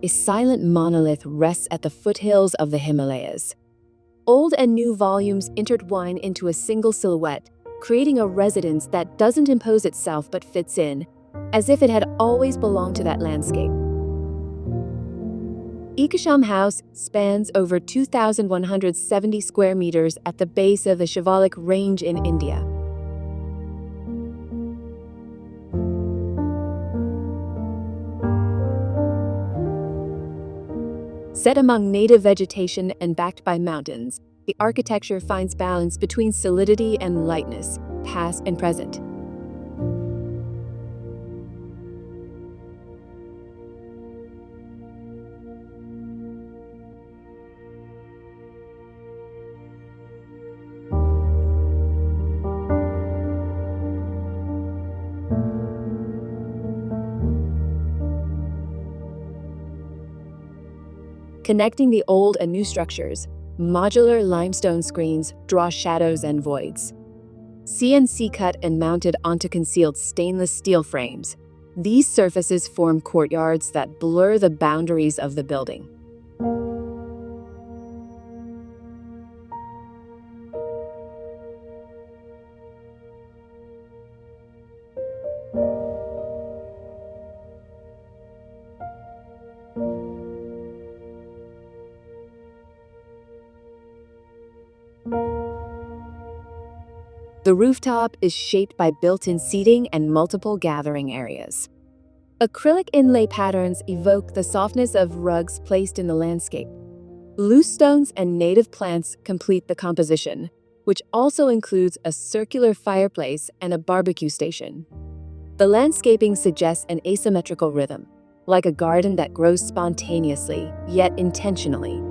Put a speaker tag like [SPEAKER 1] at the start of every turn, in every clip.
[SPEAKER 1] a silent monolith rests at the foothills of the Himalayas. Old and new volumes intertwine into a single silhouette, creating a residence that doesn't impose itself but fits in, as if it had always belonged to that landscape. Ekasham House spans over 2,170 square meters at the base of the Shivalik range in India. Set among native vegetation and backed by mountains, the architecture finds balance between solidity and lightness, past and present. Connecting the old and new structures, modular limestone screens draw shadows and voids. CNC-cut and mounted onto concealed stainless steel frames, these surfaces form courtyards that blur the boundaries of the building. The rooftop is shaped by built-in seating and multiple gathering areas. Acrylic inlay patterns evoke the softness of rugs placed in the landscape. Loose stones and native plants complete the composition, which also includes a circular fireplace and a barbecue station. The landscaping suggests an asymmetrical rhythm, like a garden that grows spontaneously, yet intentionally.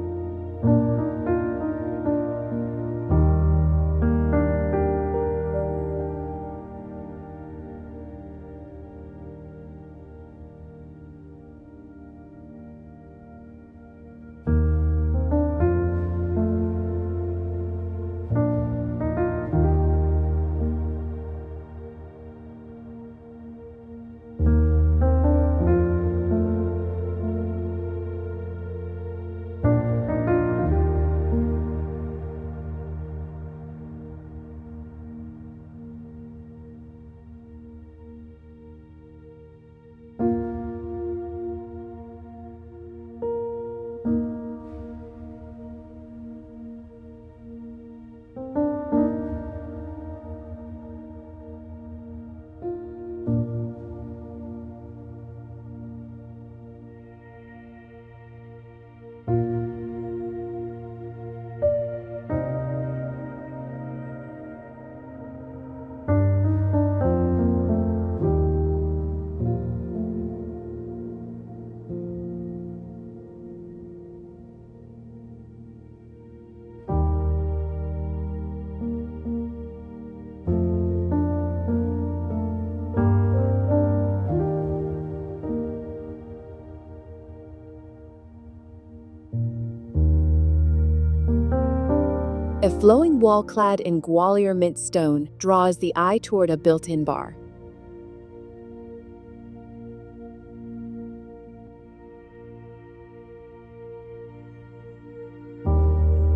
[SPEAKER 1] A flowing wall clad in Gwalior Mint stone draws the eye toward a built-in bar.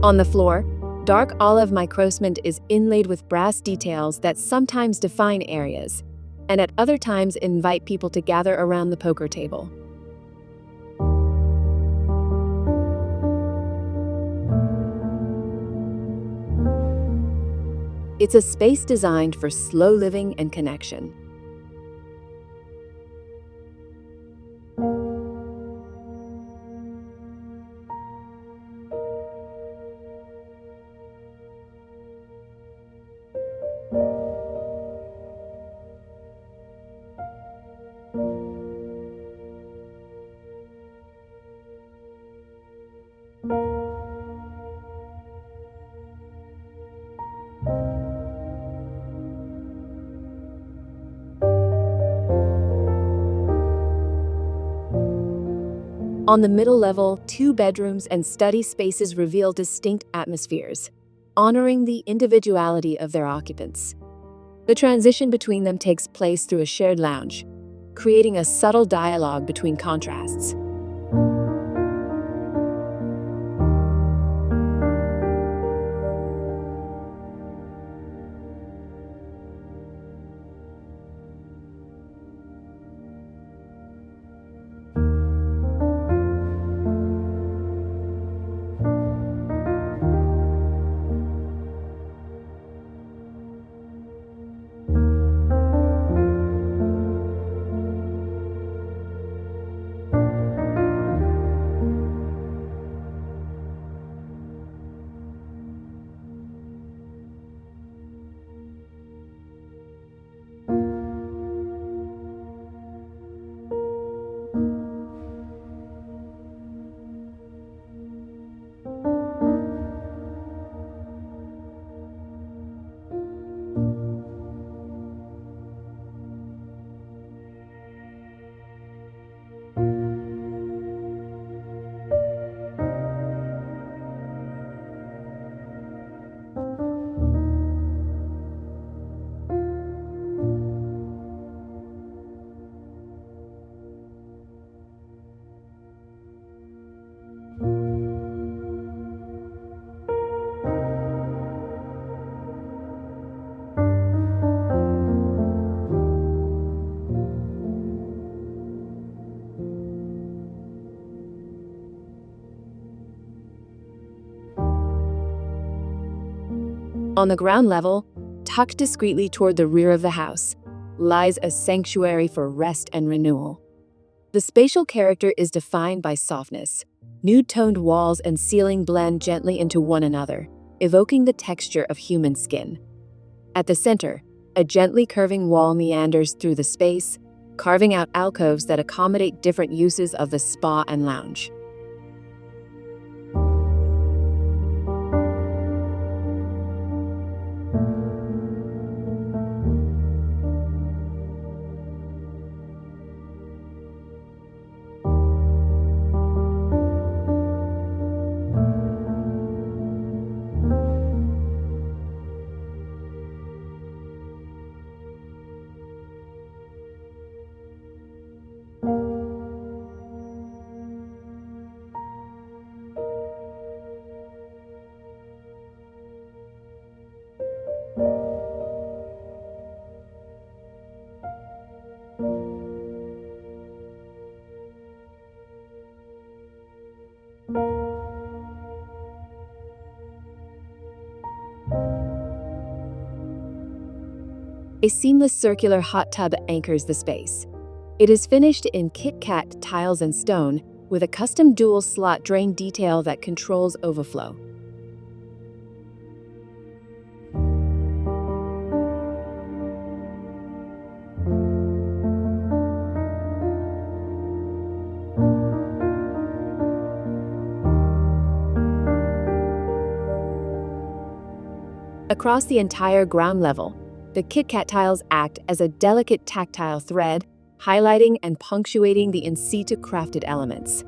[SPEAKER 1] On the floor, dark olive microcement is inlaid with brass details that sometimes define areas, and at other times invite people to gather around the poker table. It's a space designed for slow living and connection. On the middle level, 2 bedrooms and study spaces reveal distinct atmospheres, honoring the individuality of their occupants. The transition between them takes place through a shared lounge, creating a subtle dialogue between contrasts. On the ground level, tucked discreetly toward the rear of the house, lies a sanctuary for rest and renewal. The spatial character is defined by softness. Nude-toned walls and ceiling blend gently into one another, evoking the texture of human skin. At the center, a gently curving wall meanders through the space, carving out alcoves that accommodate different uses of the spa and lounge. A seamless circular hot tub anchors the space. It is finished in CNC-cut tiles and stone, with a custom dual slot drain detail that controls overflow. Across the entire ground level, the CNC-cut tiles act as a delicate tactile thread, highlighting and punctuating the in situ crafted elements.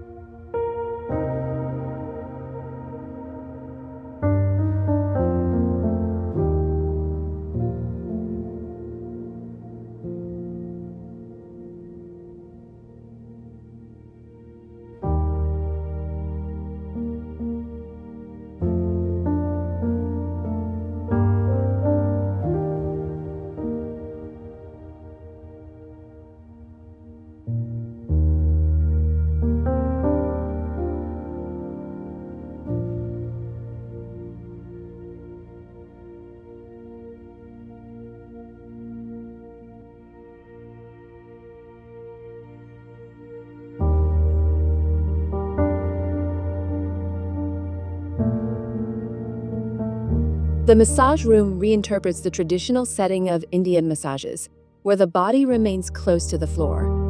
[SPEAKER 1] The massage room reinterprets the traditional setting of Indian massages, where the body remains close to the floor.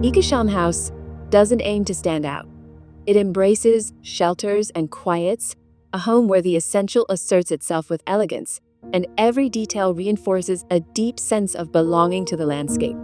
[SPEAKER 1] Ekasham House doesn't aim to stand out. It embraces, shelters, and quiets, a home where the essential asserts itself with elegance, and every detail reinforces a deep sense of belonging to the landscape.